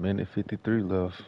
Minute 53 left.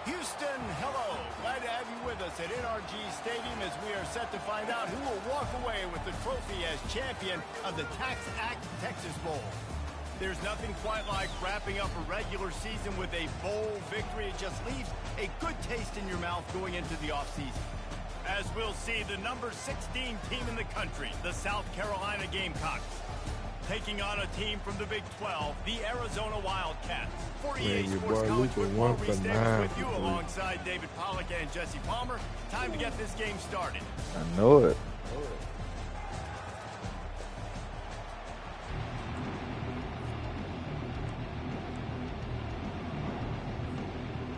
Houston, hello. Glad to have you with us at NRG Stadium as we are set to find out who will walk away with the trophy as champion of the Tax Act Texas Bowl. There's nothing quite like wrapping up a regular season with a bowl victory. It just leaves a good taste in your mouth going into the offseason. As we'll see, the number 16 team in the country, the South Carolina Gamecocks, taking on a team from the Big 12, the Arizona Wildcats. For EA Sports College Football, we stay with you alongside David Pollack and Jesse Palmer. Time to get this game started. I know it.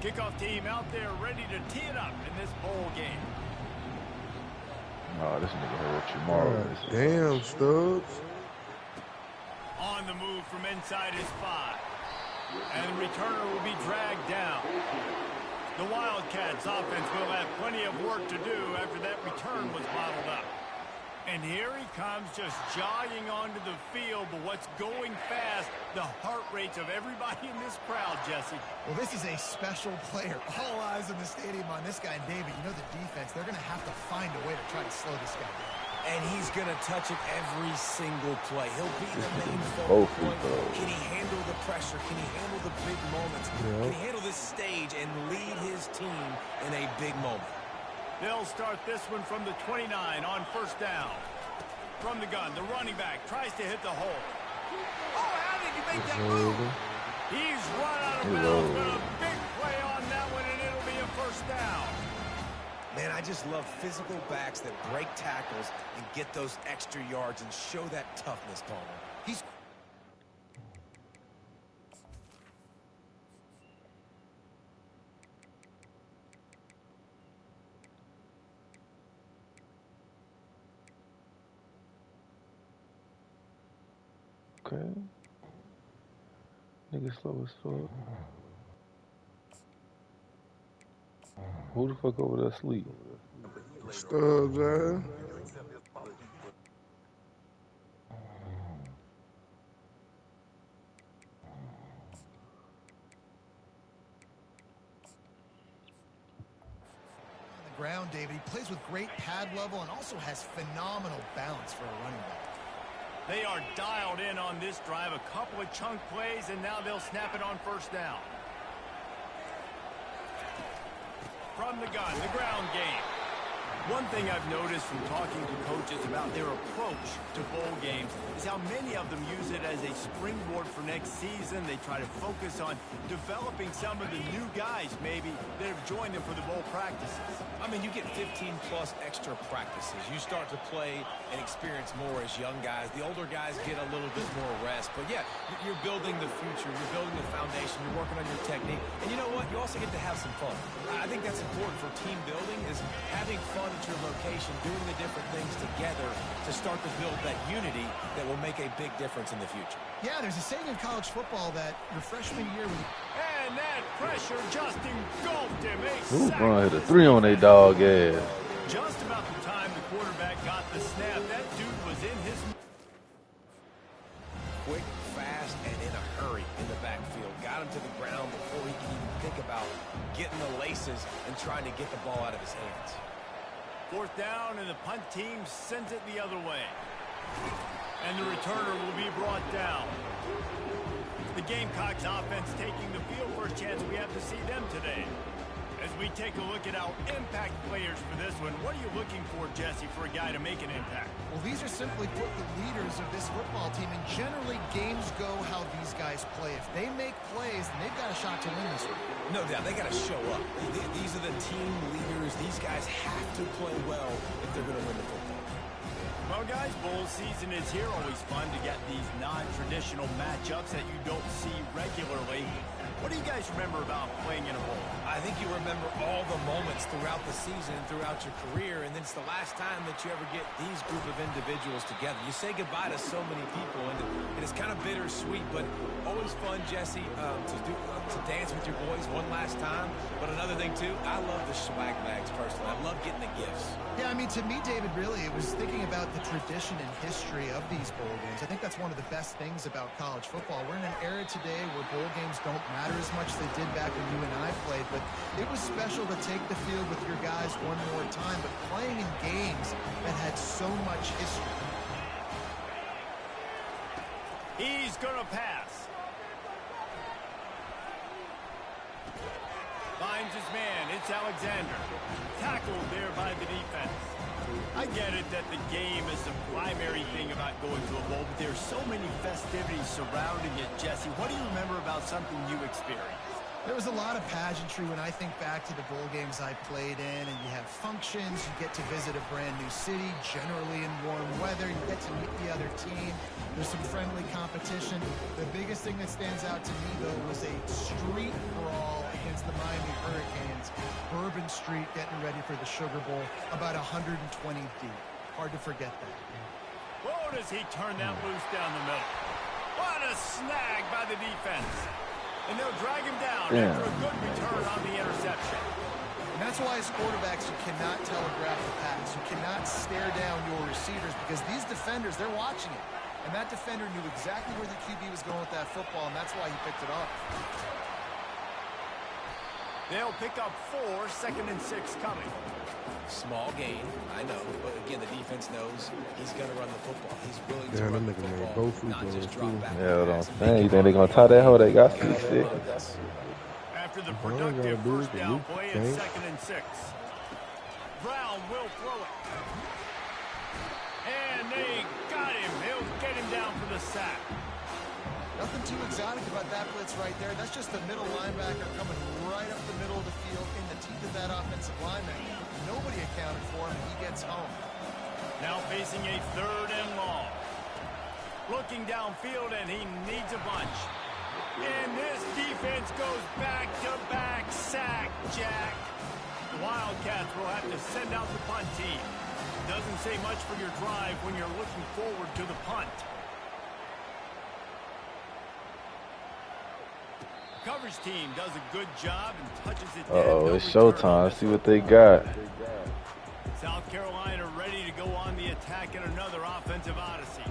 Kickoff team out there ready to tee it up in this bowl game. Oh, this nigga hurt tomorrow. Damn, Stubbs. On the move from inside his 5. And the returner will be dragged down. The Wildcats offense will have plenty of work to do after that return was bottled up. And here he comes, just jogging onto the field. But what's going fast, the heart rates of everybody in this crowd, Jesse. Well, this is a special player. All eyes in the stadium on this guy. And David, you know the defense, they're going to have to find a way to try to slow this guy down. And he's going to touch it every single play. He'll be the main focal point. Can he handle the pressure? Can he handle the big moments? Can he handle this stage and lead his team in a big moment? They'll start this one from the 29 on first down. From the gun, the running back tries to hit the hole. Oh, how did you make that move? He's run out of bounds, but a big play on that one, and it'll be a first down. Man, I just love physical backs that break tackles and get those extra yards and show that toughness, Palmer. He's... Okay. Nigga slow as fuck. Who the fuck over there asleep? Stubbs, man. Ground, David. He plays with great pad level and also has phenomenal balance for a running back. They are dialed in on this drive. A couple of chunk plays, and now they'll snap it on first down. From the gun, the ground game. One thing I've noticed from talking to coaches about their approach to bowl games is how many of them use it as a springboard for next season. They try to focus on developing some of the new guys, maybe, that have joined them for the bowl practices. I mean, you get 15-plus extra practices. You start to play and experience more as young guys. The older guys get a little bit more rest. But, yeah, you're building the future. You're building the foundation. You're working on your technique. And you know what? You also get to have some fun. I think that's important for team building, is having fun at your location, doing the different things together to start to build that unity that will make a big difference in the future. Yeah, there's a saying in college football that your freshman year... And that pressure just engulfed him. Ooh, Bron hit a 3 on their dog ass. Just about the time the quarterback got the snap, that dude was in his... Quick, fast, and in a hurry in the backfield. Got him to the ground before he could even think about getting the laces and trying to get the ball out of his hands. 4th down, and the punt team sends it the other way. And the returner will be brought down. The Gamecocks offense taking the field for a chance we have to see them today. As we take a look at our impact players for this one, what are you looking for, Jesse, for a guy to make an impact? Well, these are simply put the leaders of this football team, and generally games go how these guys play. If they make plays, then they've got a shot to win this one. No doubt, they got to show up. These are the team leaders. These guys have to play well if they're going to win the football. Well, guys, bowl season is here. Always fun to get these non-traditional matchups that you don't see regularly. What do you guys remember about playing in a bowl? I think you remember all the moments throughout the season, throughout your career, and then it's the last time that you ever get these group of individuals together. You say goodbye to so many people, and it's kind of bittersweet, but always fun, Jesse, to dance with your boys one last time. But another thing, too, I love the swag bags, personally. I love getting the gifts. Yeah, I mean, to me, David, really, it was thinking about the tradition and history of these bowl games. I think that's one of the best things about college football. We're in an era today where bowl games don't matter as much as they did back when you and I played, but it was special to take the field with your guys one more time, but playing in games that had so much history. He's going to pass. Finds his man. It's Alexander. Tackled there by the defense. I get it that the game is the primary thing about going to a bowl, but there's so many festivities surrounding it, Jesse. What do you remember about something you experienced? There was a lot of pageantry when I think back to the bowl games I played in, and you have functions, you get to visit a brand new city, generally in warm weather, you get to meet the other team, there's some friendly competition. The biggest thing that stands out to me, though, was a street brawl against the Miami Hurricanes. Bourbon Street getting ready for the Sugar Bowl, about 120 deep. Hard to forget that. Oh, does he turn that loose down the middle? What a snag by the defense. And they'll drag him down after a good return on the interception. And that's why as quarterbacks, you cannot telegraph the pass. You cannot stare down your receivers because these defenders, they're watching it. And that defender knew exactly where the QB was going with that football, and that's why he picked it up. They'll pick up 4, 2nd and 6 coming. Small gain, I know, but again, the defense knows he's going to run the football. He's willing to run the football, not just drop back. Yeah, you think they're going to tie that hole? They got 6. After the productive first down play, it's 2nd and 6. Brown will throw it. And they got him. He'll get him down for the sack. Nothing too exotic about that blitz right there. That's just a middle linebacker coming right up the middle of the field in the teeth of that offensive lineman. Nobody accounted for him. He gets home. Now facing a 3rd and long. Looking downfield, and he needs a bunch. And this defense goes back-to-back sack, Jack. The Wildcats will have to send out the punt team. Doesn't say much for your drive when you're looking forward to the punt. Coverage team does a good job and touches it dead. Uh-oh, it's showtime. See what they got. South Carolina ready to go on the attack in another offensive odyssey.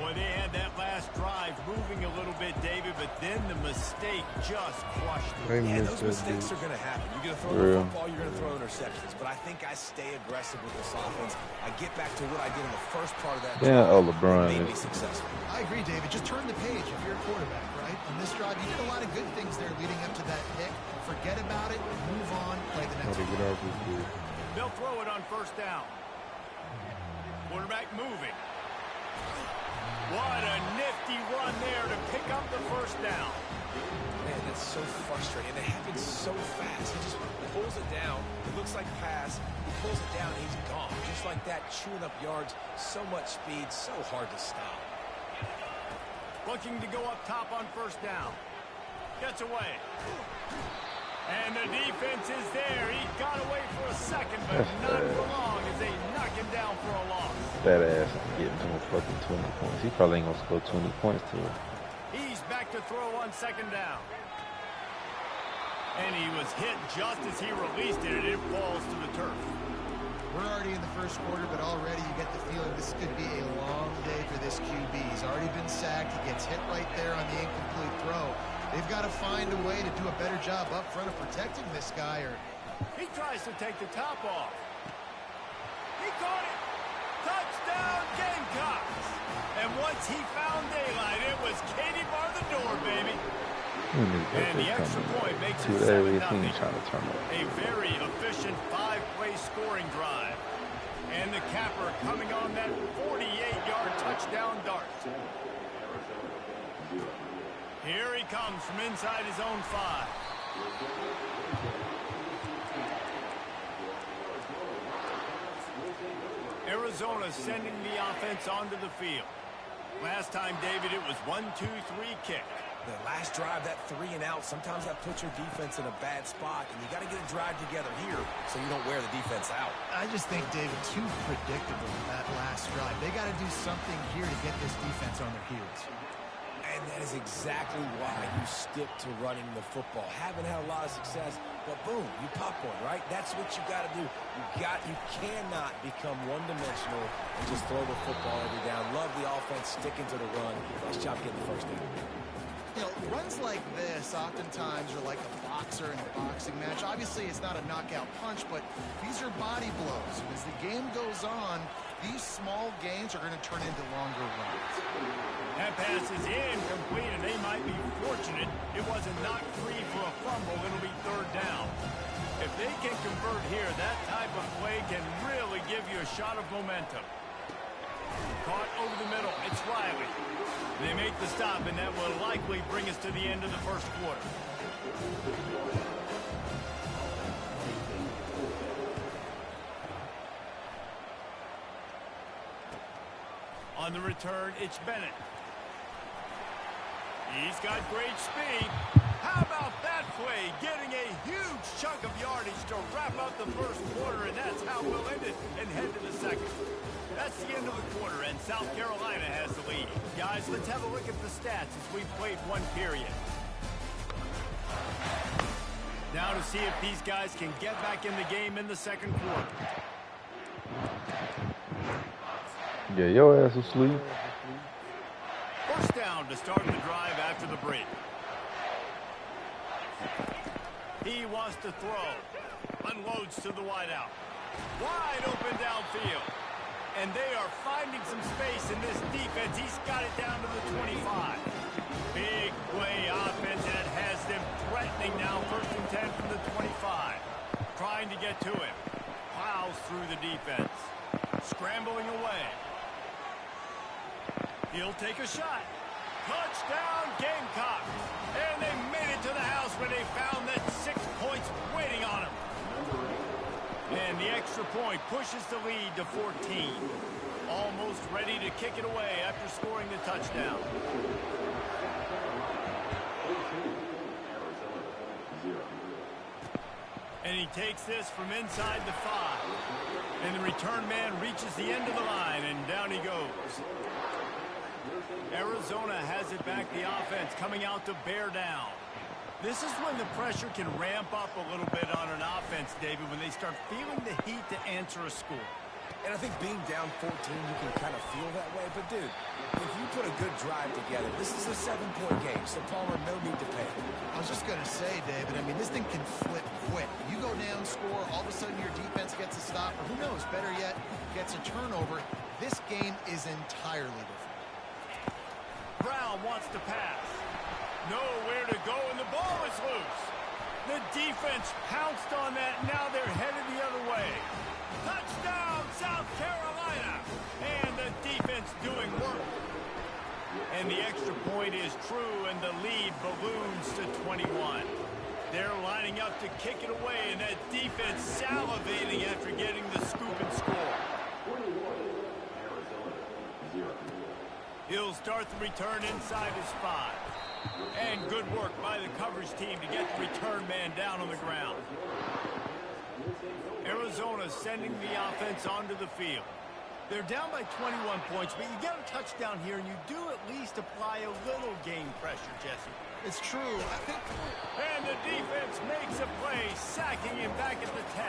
Boy, they had that last drive moving a little bit, David, but then the mistake just crushed it. Yeah, those mistakes are going to happen. You're going to throw the football, you're going to throw interceptions. But I think I stay aggressive with this offense. I get back to what I did in the first part of that drive. LeBron made me successful. I agree, David. Just turn the page if you're a quarterback, right? On this drive, you did a lot of good things there leading up to that pick. Forget about it, move on, play the next one. They'll throw it on 1st down. Quarterback moving. What a nifty run there to pick up the 1st down. Man, that's so frustrating. It happens so fast. He just pulls it down. It looks like pass. He pulls it down. He's gone. Just like that, chewing up yards. So much speed. So hard to stop. Looking to go up top on 1st down. Gets away. And The defense is there. He got away for a second, but not for long as they knock him down for a loss. That ass is getting to him fucking 20 points. He probably ain't gonna score 20 points to him. He's back to throw on second down. And he was hit just as he released it, and it falls to the turf. We're already in the first quarter, but already you get the feeling this could be a long day for this QB. He's already been sacked. He gets hit right there on the incomplete throw. They've got to find a way to do a better job up front of protecting this guy. Or he tries to take the top off. He caught it. Touchdown, Gamecocks. And once he found daylight, it was Katie bar the door, baby. And the extra point makes it 7-0. A very efficient 5-play scoring drive. And the capper coming on that 48-yard touchdown dart. Here he comes from inside his own 5. Arizona sending the offense onto the field. Last time, David, it was 1-2-3 kick. The last drive, that 3 and out, sometimes that puts your defense in a bad spot, and you got to get a drive together here so you don't wear the defense out. I just think, David, too predictable that last drive. They got to do something here to get this defense on their heels. And that is exactly why you stick to running the football. Haven't had a lot of success, but boom, you pop one, right? That's what you got to do. You cannot become one-dimensional and just throw the football every down. Love the offense sticking to the run. Nice job getting the first down. You know, runs like this oftentimes are like a boxer in a boxing match. Obviously, it's not a knockout punch, but these are body blows. And as the game goes on, these small gains are going to turn into longer runs. That pass is incomplete, and they might be fortunate it wasn't knocked free for a fumble. It'll be third down. If they can convert here, that type of play can really give you a shot of momentum. Caught over the middle. It's Riley. They make the stop, and that will likely bring us to the end of the first quarter. On the return, it's Bennett. He's got great speed. How about that play? Getting a huge chunk of yardage to wrap up the first quarter, and that's how we'll end it and head to the second. That's the end of the quarter, and South Carolina has the lead. Guys, let's have a look at the stats as we've played one period. Now to see if these guys can get back in the game in the second quarter. Yeah, your ass asleep. First down to start the drive after the break. He wants to throw. Unloads to the wideout. Wide open downfield. And they are finding some space in this defense. He's got it down to the 25. Big play offense, and it has them threatening now. First and 10 from the 25. Trying to get to him. Plows through the defense. Scrambling away. He'll take a shot. Touchdown, Gamecocks. And they made it to the house when they found that 6 points waiting on them. And the extra point pushes the lead to 14. Almost ready to kick it away after scoring the touchdown. And he takes this from inside the 5. And the return man reaches the end of the line, and down he goes. Arizona has it back, the offense coming out to bear down. This is when the pressure can ramp up a little bit on an offense, David, when they start feeling the heat to answer a score. And I think being down 14, you can kind of feel that way. But, dude, if you put a good drive together, this is a 7-point game, so Palmer, no need to pay. I was just going to say, David, I mean, this thing can flip quick. You go down, score, all of a sudden your defense gets a stop, or who knows, better yet, gets a turnover. This game is entirely different. Brown wants to pass. Nowhere to go, and the ball is loose. The defense pounced on that. Now they're headed the other way. Touchdown, South Carolina. And the defense doing work. And the extra point is true, and the lead balloons to 21. They're lining up to kick it away, and that defense salivating after getting the scoop and score. He'll start the return inside his 5. And good work by the coverage team to get the return man down on the ground. Arizona sending the offense onto the field. They're down by 21 points, but you get a touchdown here, and you do at least apply a little game pressure, Jesse. It's true. I think... And the defense makes a play, sacking him back at the 10.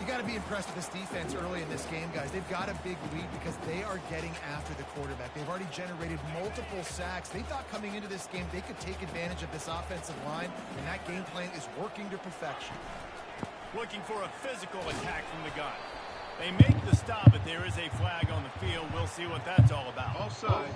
You got to be impressed with this defense early in this game, guys. They've got a big lead because they are getting after the quarterback. They've already generated multiple sacks. They thought coming into this game they could take advantage of this offensive line, and that game plan is working to perfection. Looking for a physical attack from the gun. They make the stop, but there is a flag on the field. We'll see what that's all about. Offside.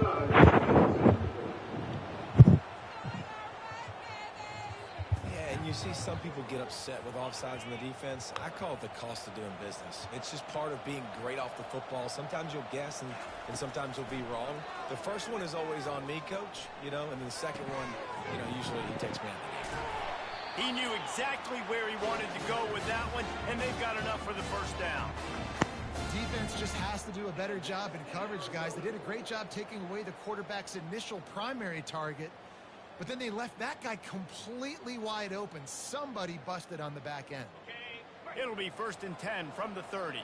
Yeah, and you see some people get upset with offsides in the defense. I call it the cost of doing business. It's just part of being great off the football. Sometimes you'll guess, and sometimes you'll be wrong. The first one is always on me, Coach, and then the second one, usually he takes me out of the game. He knew exactly where he wanted to go with that one, and they've got enough for the first down. Defense just has to do a better job in coverage, guys. They did a great job taking away the quarterback's initial primary target, but then they left that guy completely wide open. Somebody busted on the back end. It'll be 1st and 10 from the 30.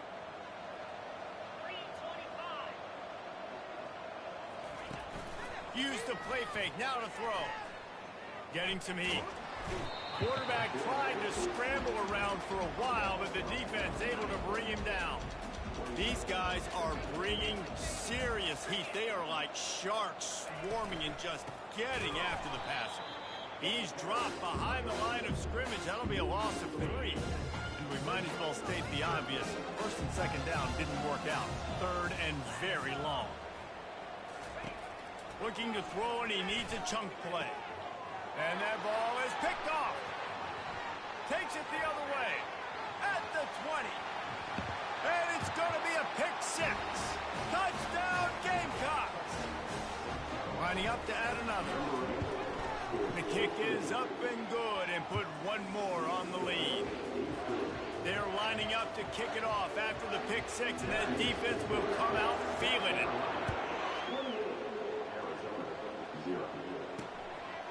Use the play fake, now to throw. Getting some heat. Quarterback tried to scramble around for a while, but the defense able to bring him down. These guys are bringing serious heat. They are like sharks swarming and just getting after the passer. He's dropped behind the line of scrimmage. That'll be a loss of 3. And we might as well state the obvious. 1st and 2nd down didn't work out. 3rd and very long. Looking to throw, and he needs a chunk play. And that ball is picked off. Takes it the other way. At the 20. And it's going to be a pick 6. Touchdown, Gamecocks. Lining up to add another. The kick is up and good and put one more on the lead. They're lining up to kick it off after the pick 6, and that defense will come out feeling it.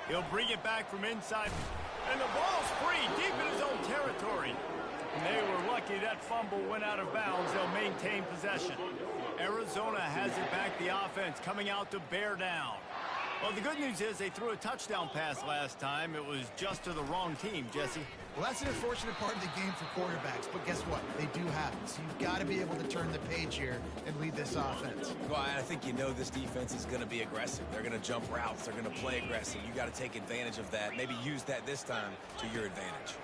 He'll bring it back from inside, and the ball's free deep in his own territory. And they were lucky that fumble went out of bounds. They'll maintain possession. Arizona has it back, the offense coming out to bear down. Well, the good news is they threw a touchdown pass last time. It was just to the wrong team, Jesse. Well, that's an unfortunate part of the game for quarterbacks, but guess what? They do happen. So you've got to be able to turn the page here and lead this offense. Well, I think this defense is going to be aggressive. They're going to jump routes. They're going to play aggressive. You got to take advantage of that. Maybe use that this time to your advantage.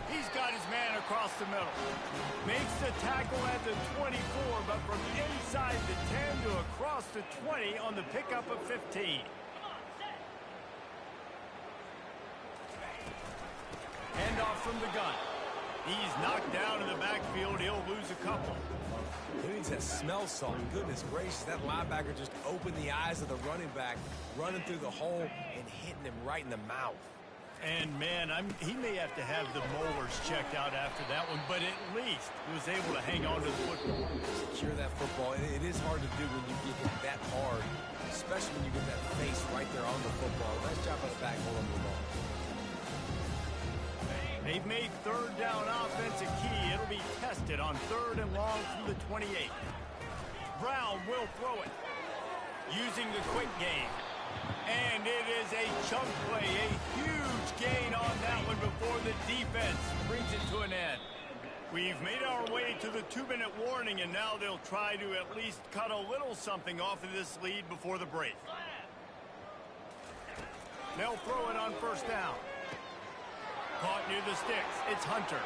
He's got his man across the middle. Makes the tackle at the 24, but from inside the 10 to across the 20 on the pickup of 15. Handoff from the gun. He's knocked down in the backfield. He'll lose a couple. Who needs that smell salt? Goodness gracious, that linebacker just opened the eyes of the running back, running through the hole and hitting him right in the mouth. And, man, he may have to have the molars checked out after that one, but at least he was able to hang on to the football. Secure that football. It is hard to do when you get hit that hard, especially when you get that face right there on the football. Nice job on the back holding the ball. They've made 3rd down offense a key. It'll be tested on 3rd and long from the 28. Brown will throw it, using the quick game. And it is a chunk play, a huge gain on that one before the defense brings it to an end. We've made our way to the 2-minute warning, and now they'll try to at least cut a little something off of this lead before the break. They'll throw it on 1st down. Caught near the sticks. It's Hunter.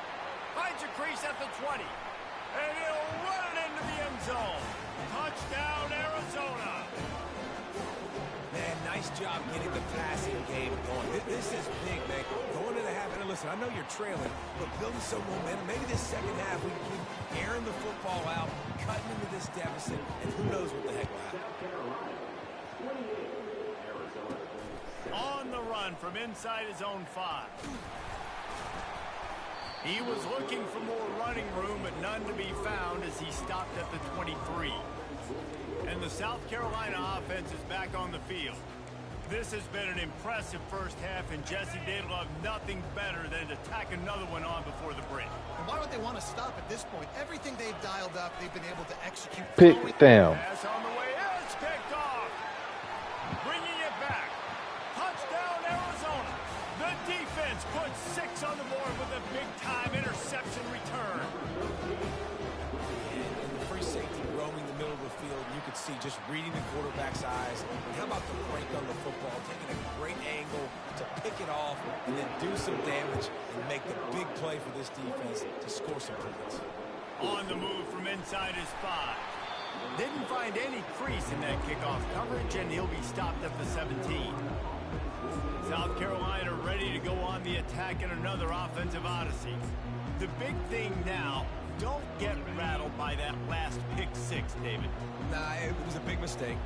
Finds a crease at the 20. And he'll run it into the end zone. Touchdown, Arizona. Man, nice job getting the passing game going. This is big, man. Going to the half. And listen, I know you're trailing, but building some momentum. Maybe this second half we can keep airing the football out, cutting into this deficit, and who knows what the heck will happen. On the run from inside his own 5. He was looking for more running room, but none to be found as he stopped at the 23. And the South Carolina offense is back on the field. This has been an impressive first half, and Jesse, they'd love nothing better than to tack another one on before the break. And why would they want to stop at this point? Everything they've dialed up, they've been able to execute. Pick down. Pass on the way, it's picked off. Bringing it back. Touchdown, Arizona. The defense puts 6 on the board with a big-time interception return. And the free safety roaming the middle of the field, you could see just reading the quarterback's eyes. And how about the break on the football, taking a great angle to pick it off and then do some damage and make the big play for this defense to score some points. On the move from inside his 5. Didn't find any crease in that kickoff coverage, and he'll be stopped at the 17. South Carolina ready to go on the attack in another offensive odyssey. The big thing now, don't get rattled by that last pick 6, David. Nah, it was a big mistake.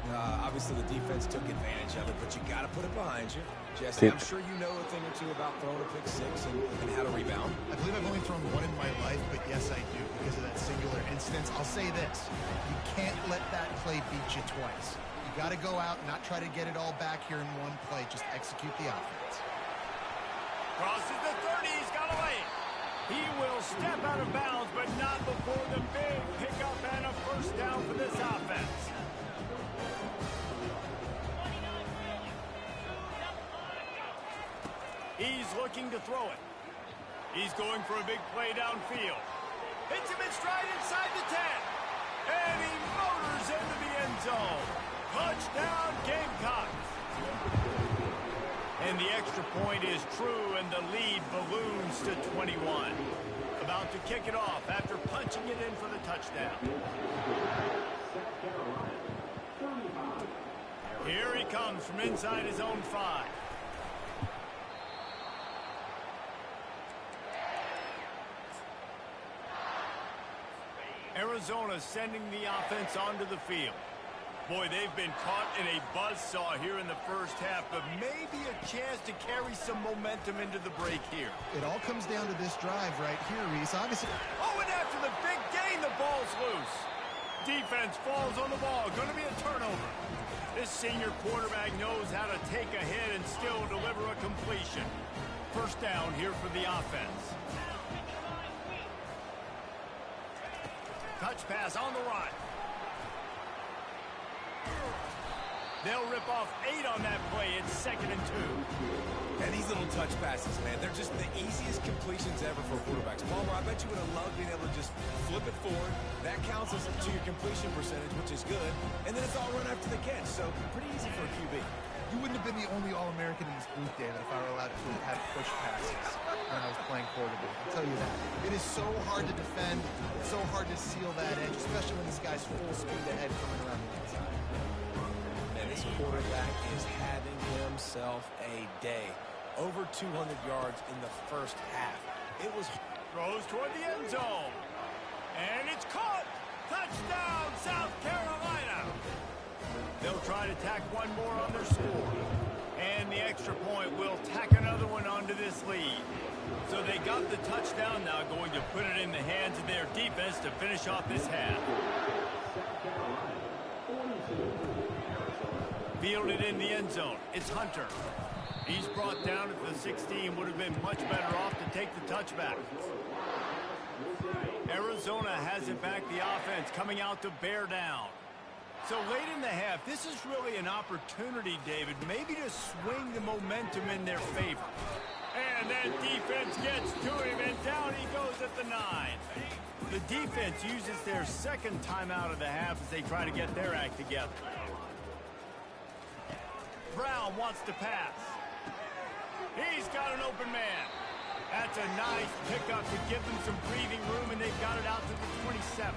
Obviously, the defense took advantage of it, but you got to put it behind you. Jesse, I'm sure you know a thing or two about throwing a pick 6 and how to rebound. I believe I've only thrown one in my life, but yes, I do because of that singular instance. I'll say this. You can't let that play beat you twice. You got to go out and not try to get it all back here in one play. Just execute the offense. Crosses the 30. He's got away. He will step out of bounds, but not before the big pickup and a first down for this offense. He's looking to throw it. He's going for a big play downfield. Hits him in stride inside the 10. And he motors into the end zone. Touchdown, Gamecocks. And the extra point is true, and the lead balloons to 21. About to kick it off after punching it in for the touchdown. Here he comes from inside his own 5. Arizona sending the offense onto the field. Boy, they've been caught in a buzzsaw here in the first half, but maybe a chance to carry some momentum into the break here. It all comes down to this drive right here, Reese. Obviously. Oh, and after the big gain, the ball's loose. Defense falls on the ball. Going to be a turnover. This senior quarterback knows how to take a hit and still deliver a completion. First down here for the offense. Touch pass on the run. They'll rip off 8 on that play. It's 2nd and 2. And these little touch passes, man, they're just the easiest completions ever for quarterbacks. Palmer, I bet you would have loved being able to just flip it forward. That counts as to your completion percentage, which is good. And then it's all run after the catch, so pretty easy for a QB. You wouldn't have been the only All-American in this booth, David, if I were allowed to have push passes when I was playing quarterback. I'll tell you that. It is so hard to defend. It's so hard to seal that edge, especially when this guy's full speed ahead coming around the inside. Man, this quarterback is having himself a day. Over 200 yards in the first half. It was... Throws toward the end zone. And it's caught. Touchdown, South Carolina. They'll try to tack one more on their score. And the extra point will tack another one onto this lead. So they got the touchdown, now going to put it in the hands of their defense to finish off this half. Fielded in the end zone. It's Hunter. He's brought down at the 16. Would have been much better off to take the touchback. Arizona has it back, the offense coming out to bear down. So late in the half, this is really an opportunity, David, maybe to swing the momentum in their favor. And that defense gets to him, and down he goes at the 9. The defense uses their second timeout of the half as they try to get their act together. Brown wants to pass. He's got an open man. That's a nice pickup to give them some breathing room, and they've got it out to the 27.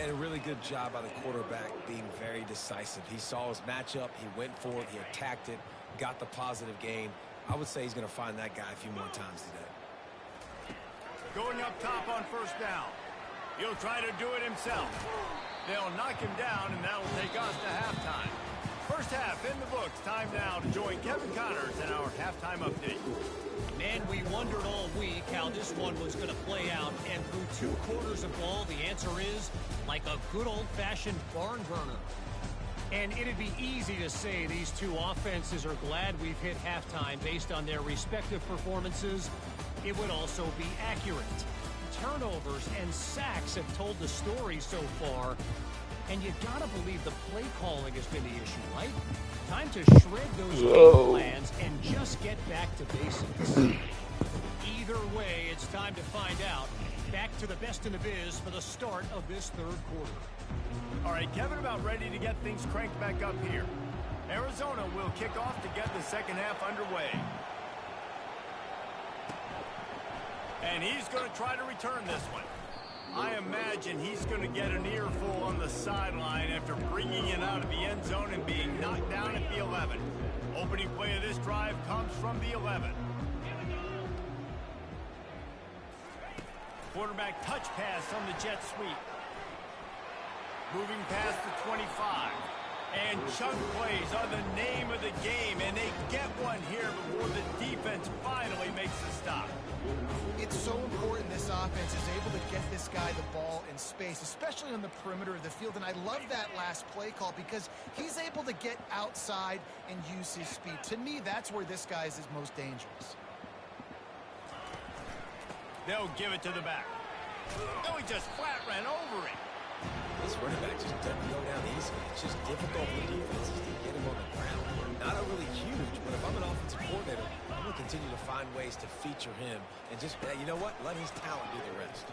And a really good job by the quarterback being very decisive. He saw his matchup, he went for it, he attacked it, got the positive gain. I would say he's going to find that guy a few more times today. Going up top on first down. He'll try to do it himself. They'll knock him down, and that'll take us to halftime. First half in the books. Time now to join Kevin Connors in our halftime update. Man, we wondered all week how this one was going to play out, and through 2 quarters of ball, the answer is like a good old-fashioned barn burner. And it'd be easy to say these two offenses are glad we've hit halftime based on their respective performances. It would also be accurate. Turnovers and sacks have told the story so far, and you gotta believe the play calling has been the issue, right? Time to shred those game plans and just get back to basics. Either way, it's time to find out. Back to the best in the biz for the start of this 3rd quarter. All right, Kevin, about ready to get things cranked back up here. Arizona will kick off to get the second half underway. And he's going to try to return this one. I imagine he's going to get an earful on the sideline after bringing it out of the end zone and being knocked down at the 11. Opening play of this drive comes from the 11. Quarterback touch pass on the jet sweep. Moving past the 25. And chunk plays are the name of the game, and they get one here before the defense finally makes the stop. It's so important this offense is able to get this guy the ball in space, especially on the perimeter of the field. And I love that last play call because he's able to get outside and use his speed. To me, that's where this guy is his most dangerous. They'll give it to the back. No, he just flat ran over it. This running back just doesn't go down easy. It's just difficult for defenses to get him on the ground. Not overly huge, but if I'm an offensive coordinator, I'm going to continue to find ways to feature him and just, you know what, let his talent do the rest.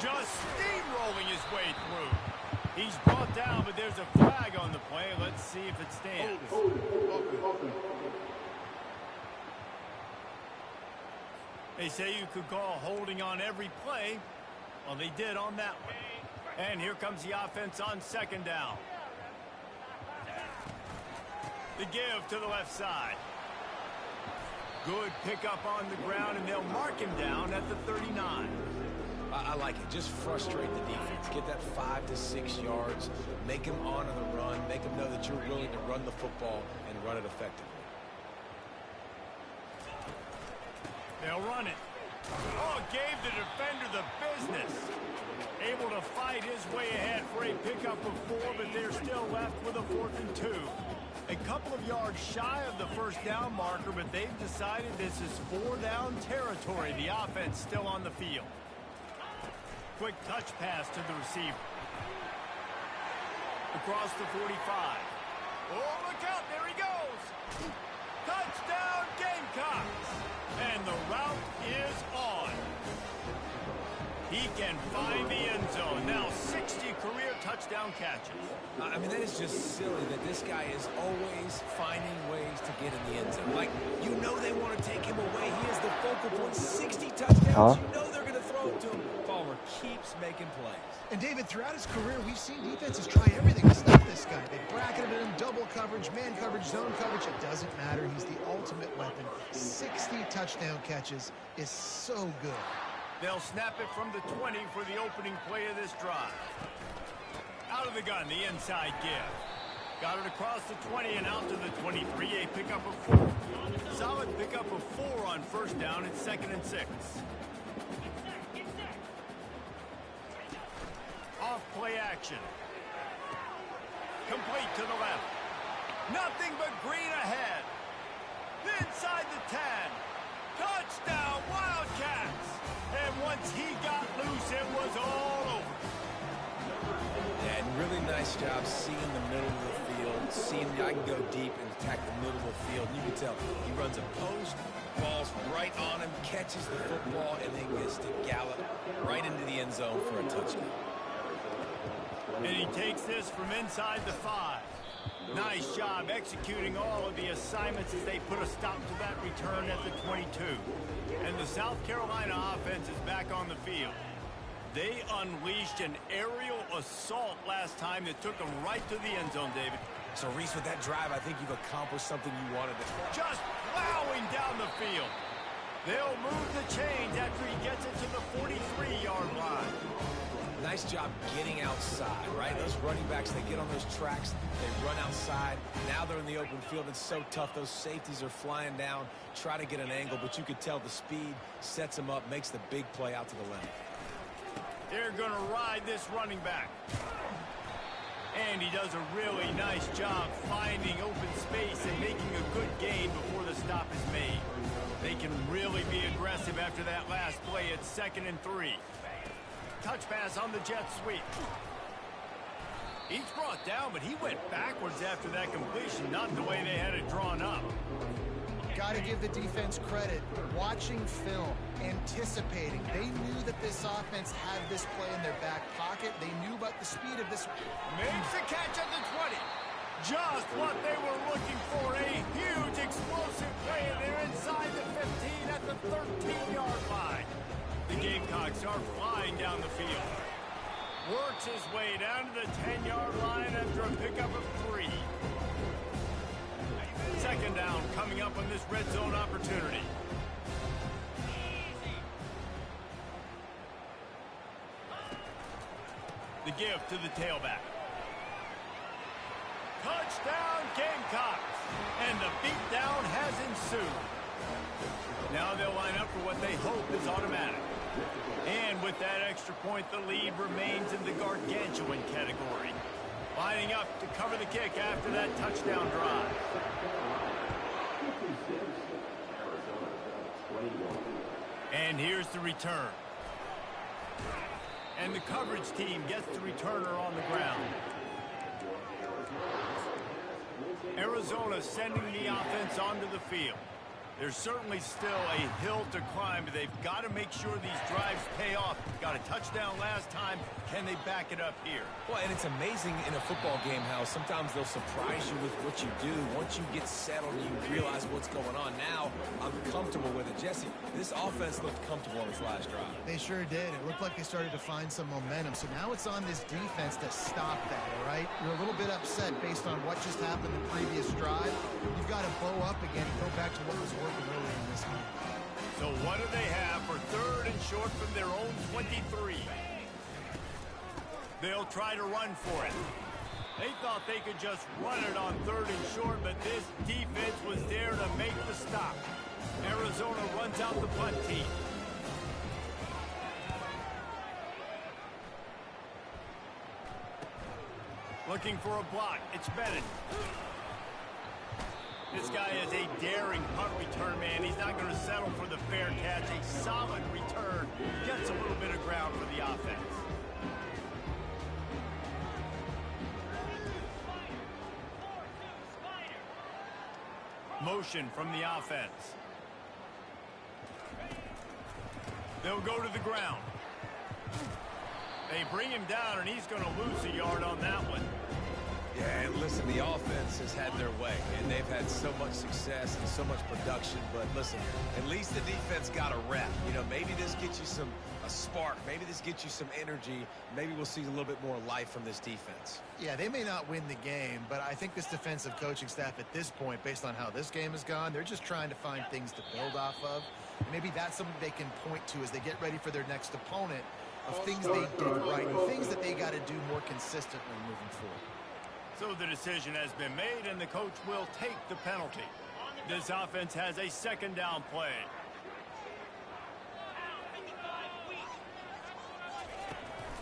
Just steamrolling his way through. He's brought down, but there's a flag on the play. Let's see if it stands. They say you could call holding on every play. Well, they did on that one. And here comes the offense on second down. The give to the left side. Good pickup on the ground, and they'll mark him down at the 39. I like it. Just frustrate the defense. Get that 5 to 6 yards. Make them honor the run. Make them know that you're willing to run the football and run it effectively. They'll run it. Oh, gave the defender the business. Able to fight his way ahead for a pickup of 4, but they're still left with a 4th and 2. A couple of yards shy of the first down marker, but they've decided this is 4-down territory. The offense still on the field. Quick touch pass to the receiver. Across the 45. Oh, look out, there he goes. Touchdown, Gamecocks. And the route is on. He can find the end zone. Now 60 career touchdown catches. I mean, that is just silly that this guy is always finding ways to get in the end zone. Like, you know they want to take him away. He is the focal point. 60 touchdowns. You know they're going to throw it to him. Palmer keeps making plays. And David, throughout his career, we've seen defenses try everything to stop this guy. They bracketed him, double coverage, man coverage, zone coverage. It doesn't matter. He's the ultimate weapon. 60 touchdown catches is so good. They'll snap it from the 20 for the opening play of this drive. Out of the gun, the inside give. Got it across the 20 and out to the 23. A pickup of 4. Solid pickup of 4 on first down. It's 2nd and 6. Off play action. Complete to the left. Nothing but green ahead. Inside the 10. Touchdown, Wildcats. And once he got loose, it was all over. And really nice job seeing the middle of the field, seeing I can go deep and attack the middle of the field. You can tell he runs a post, ball's right on him, catches the football, and then gets to gallop right into the end zone for a touchdown. And he takes this from inside the 5. Nice job executing all of the assignments as they put a stop to that return at the 22. And the South Carolina offense is back on the field. They unleashed an aerial assault last time that took them right to the end zone, David. So, Reese, with that drive, I think you've accomplished something you wanted to. Just plowing down the field. They'll move the chains after he gets it to the 43-yard line. Nice job getting outside, right? Those running backs, they get on those tracks, they run outside. Now they're in the open field. It's so tough. Those safeties are flying down, try to get an angle, but you could tell the speed sets them up, makes the big play out to the left. They're going to ride this running back. And he does a really nice job finding open space and making a good gain before the stop is made. They can really be aggressive after that last play. It's 2nd and 3. Touch pass on the jet sweep. He's brought down, but he went backwards after that completion, not the way they had it drawn up. Got to give the defense credit. Watching film, anticipating. They knew that this offense had this play in their back pocket. They knew about the speed of this. Makes the catch at the 20. Just what they were looking for. A huge explosive play, and they're inside the 15 at the 13-yard line. The Gamecocks are flying down the field. Works his way down to the 10-yard line after a pickup of 3. 2nd down coming up on this red zone opportunity. The give to the tailback. Touchdown Gamecocks! And the beatdown has ensued. Now they'll line up for what they hope is automatic. And with that extra point, the lead remains in the gargantuan category. Lining up to cover the kick after that touchdown drive. And here's the return. And the coverage team gets the returner on the ground. Arizona sending the offense onto the field. There's certainly still a hill to climb, but they've got to make sure these drives pay off. Got a touchdown last time. Can they back it up here? Well, and it's amazing in a football game how sometimes they'll surprise you with what you do. Once you get settled, you realize what's going on. Now, I'm comfortable with it. Jesse, this offense looked comfortable on this last drive. They sure did. It looked like they started to find some momentum. So now it's on this defense to stop that, all right? You're a little bit upset based on what just happened the previous drive. You've got to bow up again and go back to what was working earlier in this game. So what do they have for 3rd and short from their own 23? They'll try to run for it. They thought they could just run it on 3rd and short, but this defense was there to make the stop. Arizona runs out the punt team. Looking for a block. It's Bennett. This guy is a daring punt return man. He's not going to settle for the fair catch. A solid return. Gets a little bit of ground for the offense. Motion from the offense. They'll go to the ground. They bring him down, and he's going to lose a yard on that one. Yeah, and listen, the offense has had their way, and they've had so much success and so much production. But listen, at least the defense got a rep. You know, maybe this gets you a spark. Maybe this gets you some energy. Maybe we'll see a little bit more life from this defense. Yeah, they may not win the game, but I think this defensive coaching staff at this point, based on how this game has gone, they're just trying to find things to build off of. And maybe that's something they can point to as they get ready for their next opponent, of things they did right and things that they got to do more consistently moving forward. So the decision has been made, and the coach will take the penalty. This offense has a 2nd down play.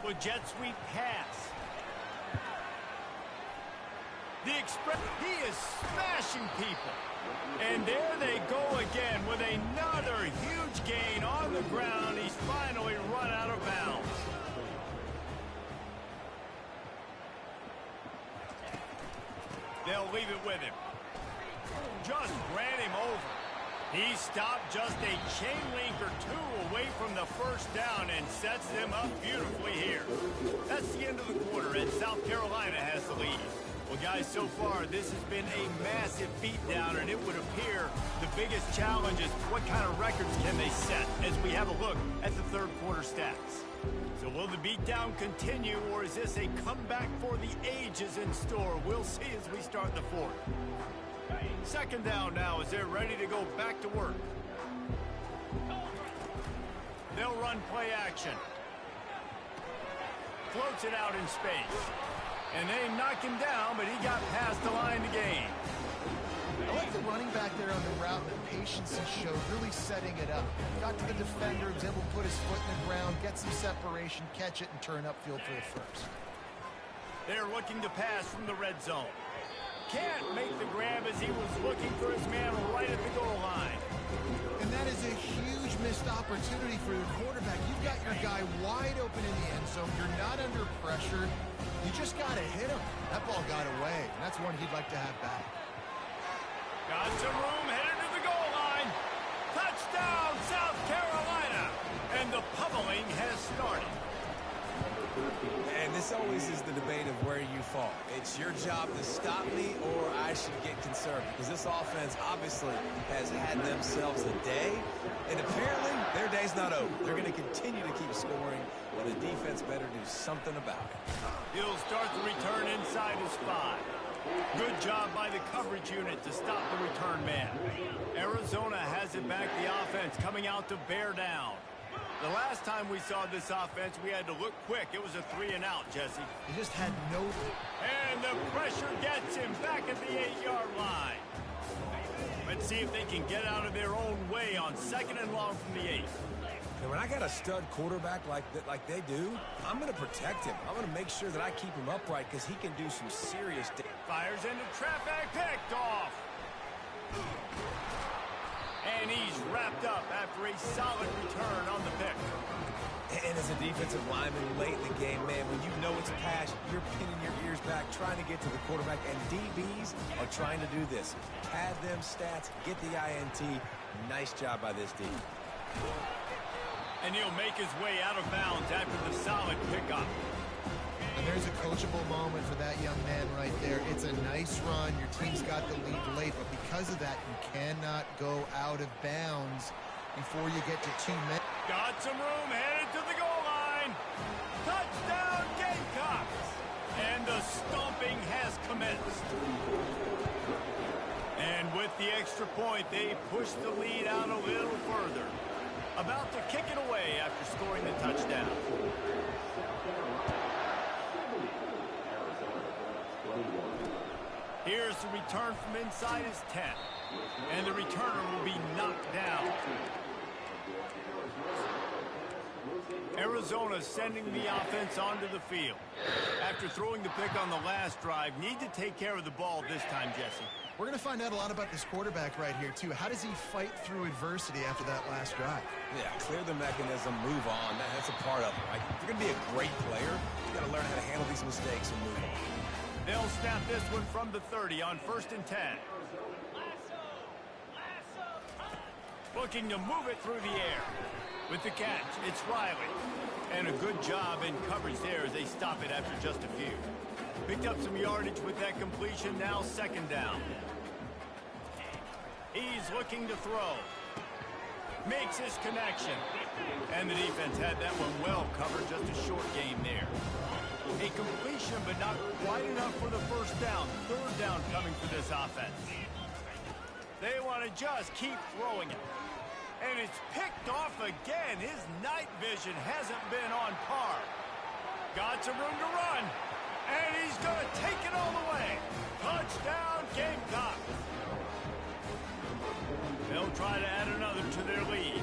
With jet sweep pass. He is smashing people. And there they go again with another huge gain on the ground. He's finally run out of bounds. They'll leave it with him. Just ran him over. He stopped just a chain link or two away from the 1st down and sets them up beautifully here. That's the end of the quarter, and South Carolina has the lead. Well, guys, so far, this has been a massive beatdown, and it would appear the biggest challenge is what kind of records can they set as we have a look at the 3rd quarter stats. So will the beatdown continue, or is this a comeback for the ages in store? We'll see as we start the 4th. 2nd down now as they're ready to go back to work. They'll run play action. Floats it out in space. And they knock him down, but he got past the line to gain. I like the running back there on the route and the patience he showed, really setting it up. Got to the defender, was able to put his foot in the ground, get some separation, catch it, and turn upfield for the first. They're looking to pass from the red zone. Can't make the grab as he was looking for his man right at the goal line. And that is a huge missed opportunity for the quarterback. You've got your guy wide open in the end zone. You're not under pressure. You just got to hit him. That ball got away, and that's one he'd like to have back. Got some room, headed to the goal line. Touchdown, South Carolina. And the pummeling has started. And this always is the debate of where you fall. It's your job to stop me or I should get conservative. Because this offense obviously has had themselves a day. And apparently their day's not over. They're going to continue to keep scoring. But the defense better do something about it. He'll start the return inside his 5. Good job by the coverage unit to stop the return man. Arizona has it back, the offense coming out to bear down. The last time we saw this offense, we had to look quick. It was a 3-and-out, Jesse. He just had no... And the pressure gets him back at the 8-yard line. Let's see if they can get out of their own way on 2nd and long from the 8. And when I got a stud quarterback like they do, I'm going to protect him. I'm going to make sure that I keep him upright because he can do some serious damage. Fires into traffic, picked off. And he's wrapped up after a solid return on the pick. And as a defensive lineman late in the game, man, when you know it's pass, you're pinning your ears back, trying to get to the quarterback. And DBs are trying to do this. Pad them stats, get the INT. Nice job by this D. And he'll make his way out of bounds after the solid pickup. And there's a coachable moment for that young man right there. It's a nice run. Your team's got the lead late, but because of that, you cannot go out of bounds before you get to 2 minutes. Got some room, headed to the goal line. Touchdown, Gamecocks! And the stomping has commenced. And with the extra point, they push the lead out a little further. About to kick it away after scoring the touchdown. Here's the return from inside his 10. And the returner will be knocked down. Arizona sending the offense onto the field. After throwing the pick on the last drive, need to take care of the ball this time, Jesse. We're going to find out a lot about this quarterback right here, too. How does he fight through adversity after that last drive? Yeah, clear the mechanism, move on. That's a part of it, right? If you're going to be a great player, you got to learn how to handle these mistakes and move on. They'll snap this one from the 30 on 1st and 10. Looking to move it through the air. With the catch, it's Riley. And a good job in coverage there as they stop it after just a few. Picked up some yardage with that completion, now 2nd down. He's looking to throw. Makes his connection. And the defense had that one well covered, just a short game there. A completion, but not quite enough for the 1st down. 3rd down coming for this offense. They want to just keep throwing it. And it's picked off again. His night vision hasn't been on par. Got some room to run. And he's going to take it all the way. Touchdown, Gamecocks. They'll try to add another to their lead.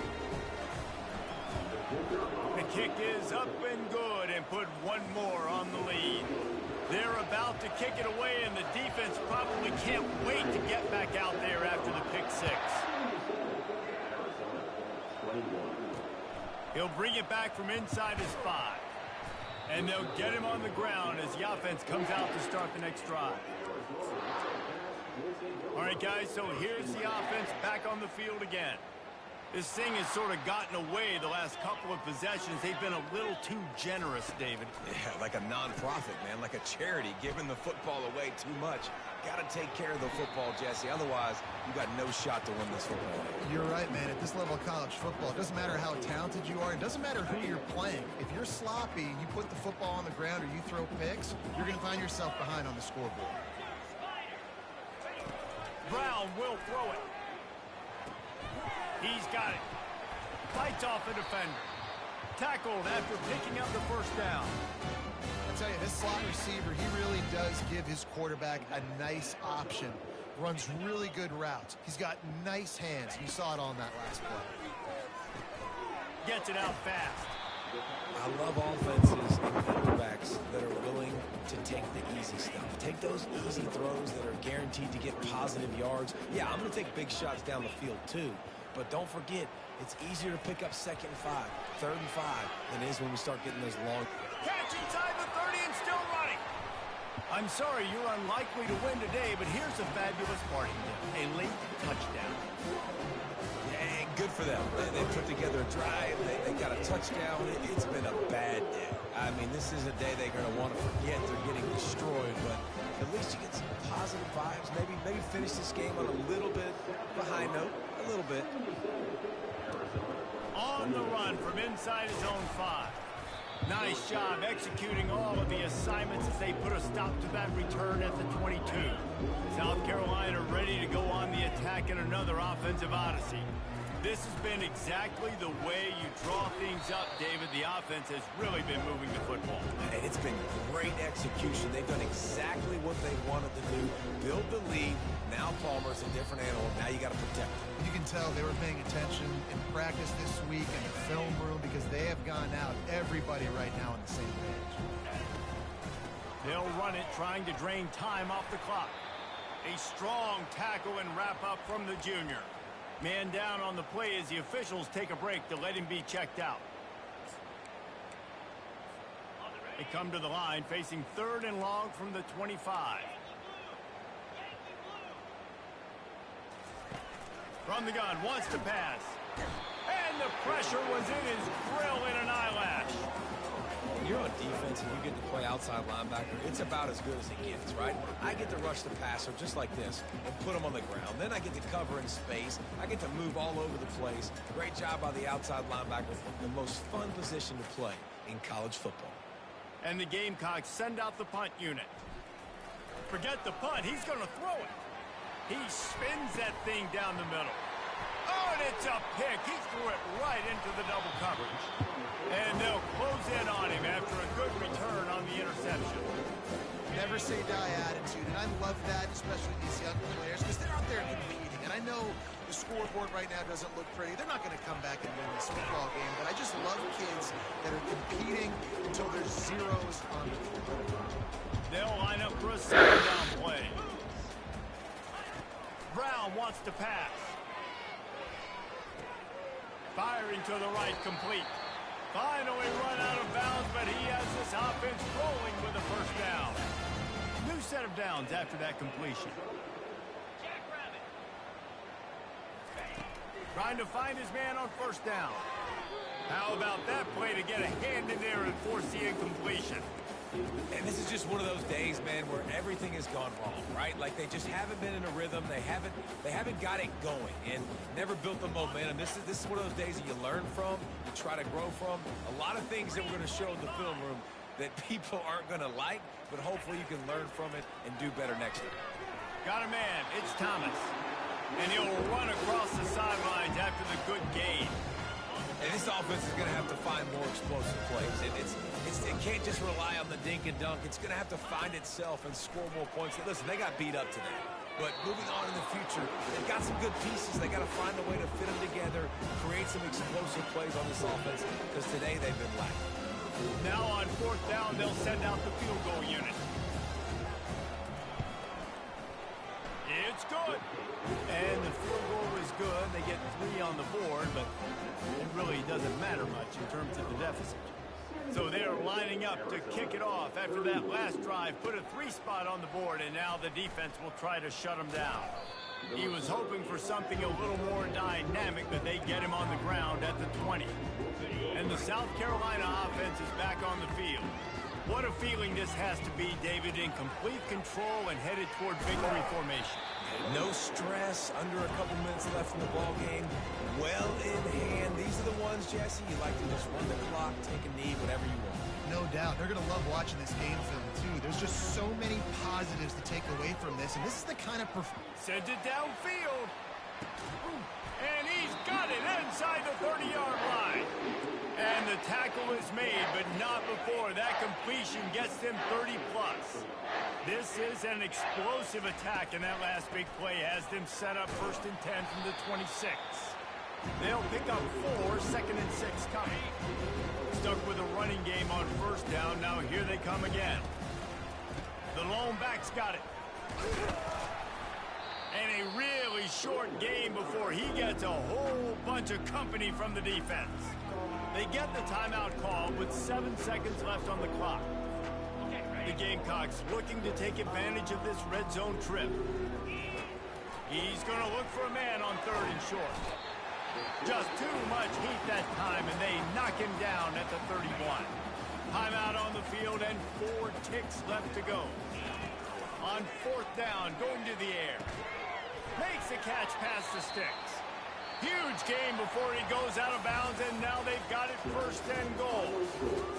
The kick is up and good and put one more on the lead. They're about to kick it away, and the defense probably can't wait to get back out there after the pick 6. He'll bring it back from inside his 5. And they'll get him on the ground as the offense comes out to start the next drive. All right, guys, so here's the offense back on the field again. This thing has sort of gotten away the last couple of possessions. They've been a little too generous, David. Yeah, like a non-profit, man, like a charity, giving the football away too much. Got to take care of the football, Jesse. Otherwise, you got no shot to win this football game. You're right, man. At this level of college football, it doesn't matter how talented you are. It doesn't matter who you're playing. If you're sloppy, you put the football on the ground or you throw picks, you're going to find yourself behind on the scoreboard. Brown will throw it. He's got it. Fights off a defender. Tackled after picking up the first down. I tell you, this slot receiver, he really does give his quarterback a nice option. Runs really good routes. He's got nice hands. You saw it on that last play. Gets it out fast. I love offenses and quarterbacks that are willing to take the easy stuff. Take those easy throws that are guaranteed to get positive yards. Yeah, I'm going to take big shots down the field too. But don't forget, it's easier to pick up 2nd and 5, 3rd and 5 than it is when we start getting those long. Catch inside the 30 and still running. I'm sorry, you're unlikely to win today, but here's a fabulous parting gift. A late touchdown. Yeah, good for them. They put together a drive. They got a touchdown. It's been a bad day. I mean, this is a day they're going to want to forget. They're getting destroyed, but at least you get some positive vibes. Maybe finish this game on a little bit of a high note. A little bit. On the run from inside his own 5. Nice job executing all of the assignments as they put a stop to that return at the 22. South Carolina ready to go on the attack in another offensive odyssey. This has been exactly the way you draw things up, David. The offense has really been moving the football. And it's been great execution. They've done exactly what they wanted to do. Build the lead. Now Palmer's a different animal. Now you got to protect him. You can tell they were paying attention in practice this week in the film room because they have gone out, everybody right now on the same page. They'll run it, trying to drain time off the clock. A strong tackle and wrap up from the junior. Man down on the play as the officials take a break to let him be checked out. They come to the line facing 3rd and long from the 25. From the gun, wants to pass. And the pressure was in his grill in an eyelash. When you're on defense and you get to play outside linebacker, it's about as good as it gets, right? I get to rush the passer just like this and put him on the ground. Then I get to cover in space. I get to move all over the place. Great job by the outside linebacker. The most fun position to play in college football. And the Gamecocks send out the punt unit. Forget the punt. He's going to throw it. He spins that thing down the middle. Oh, and it's a pick. He threw it right into the double coverage. And they'll close in on him after a good return on the interception. Never say die attitude, and I love that, especially these young players, because they're out there competing. And I know the scoreboard right now doesn't look pretty. They're not going to come back and win this football game, but I just love kids that are competing until there's zeros on the field. They'll line up for a 2nd down play. Brown wants to pass. Firing to the right, complete. Finally run out of bounds, but he has this offense rolling with a 1st down. New set of downs after that completion. Trying to find his man on 1st down. How about that play to get a hand in there and force the incompletion? And this is just one of those days, man, where everything has gone wrong, right? Like they just haven't been in a rhythm. They haven't got it going and never built the momentum. This is one of those days that you learn from, you try to grow from. A lot of things that we're going to show in the film room that people aren't going to like, but hopefully you can learn from it and do better next year. Got a man. It's Thomas. And he'll run across the sidelines after the good gain. And this offense is going to have to find more explosive plays. It can't just rely on the dink and dunk. It's going to have to find itself and score more points. Listen, they got beat up today. But moving on in the future, they've got some good pieces. They got to find a way to fit them together, create some explosive plays on this offense, because today they've been lacking. Now on 4th down, they'll send out the field goal unit. It's good. And the field goal is good. They get 3 on the board, but it really doesn't matter much in terms of the deficit. So they're lining up to kick it off after that last drive. Put a 3 spot on the board, and now the defense will try to shut him down. He was hoping for something a little more dynamic, but they get him on the ground at the 20. And the South Carolina offense is back on the field. What a feeling this has to be, David, in complete control and headed toward victory formation. No stress, under a couple minutes left in the ball game. Well in hand. These are the ones, Jesse, you like to just run the clock, take a knee, whatever you want. No doubt. They're going to love watching this game film, too. There's just so many positives to take away from this, and this is the kind of Sends it downfield. And he's got it inside the 30-yard line. And the tackle is made, but not before that completion gets them 30-plus. This is an explosive attack, and that last big play has them set up 1st and 10 from the 26. They'll pick up 4, 2nd and 6 coming. Stuck with a running game on 1st down. Now here they come again. The lone back's got it. And a really short game before he gets a whole bunch of company from the defense. They get the timeout call with 7 seconds left on the clock. The Gamecocks looking to take advantage of this red zone trip. He's going to look for a man on 3rd and short. Just too much heat that time, and they knock him down at the 31. Timeout on the field and 4 ticks left to go. On 4th down, going to the air. Makes the catch past the sticks. Huge game before he goes out of bounds, and now they've got it 1st and goal.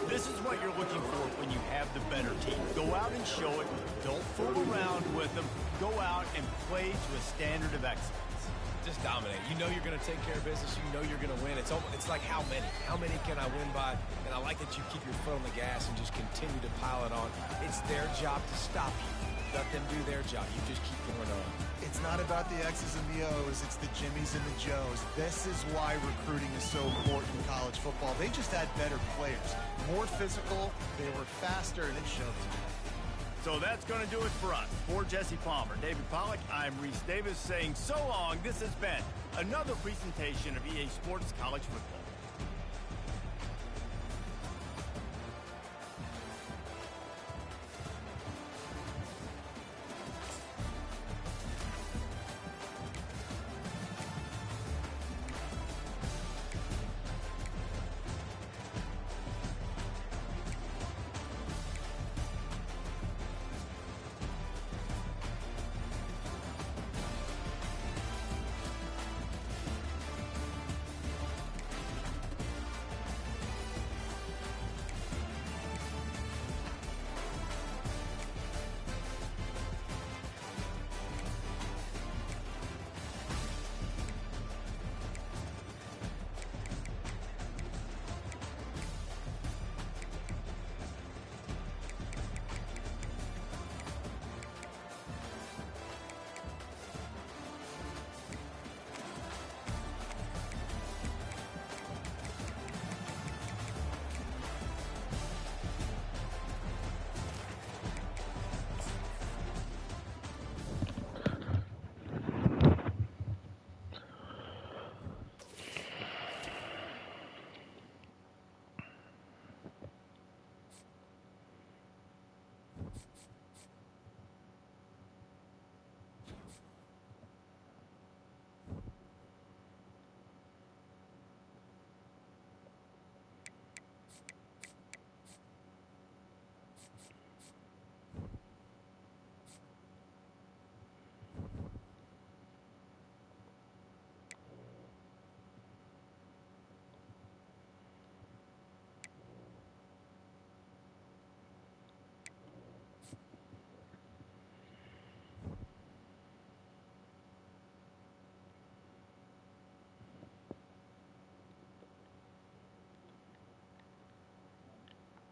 This is what you're looking for when you have the better team. Go out and show it. Don't fool around with them. Go out and play to a standard of excellence. Just dominate. You know you're going to take care of business. You know you're going to win. It's like how many? How many can I win by? And I like that you keep your foot on the gas and just continue to pile it on. It's their job to stop you. Let them do their job. You just keep going on. It's not about the X's and the O's. It's the Jimmies and the Joes. This is why recruiting is so important in college football. They just had better players. More physical. They were faster, and it showed today. So that's going to do it for us. For Jesse Palmer, David Pollack, I'm Reese Davis saying so long. This has been another presentation of EA Sports College Football.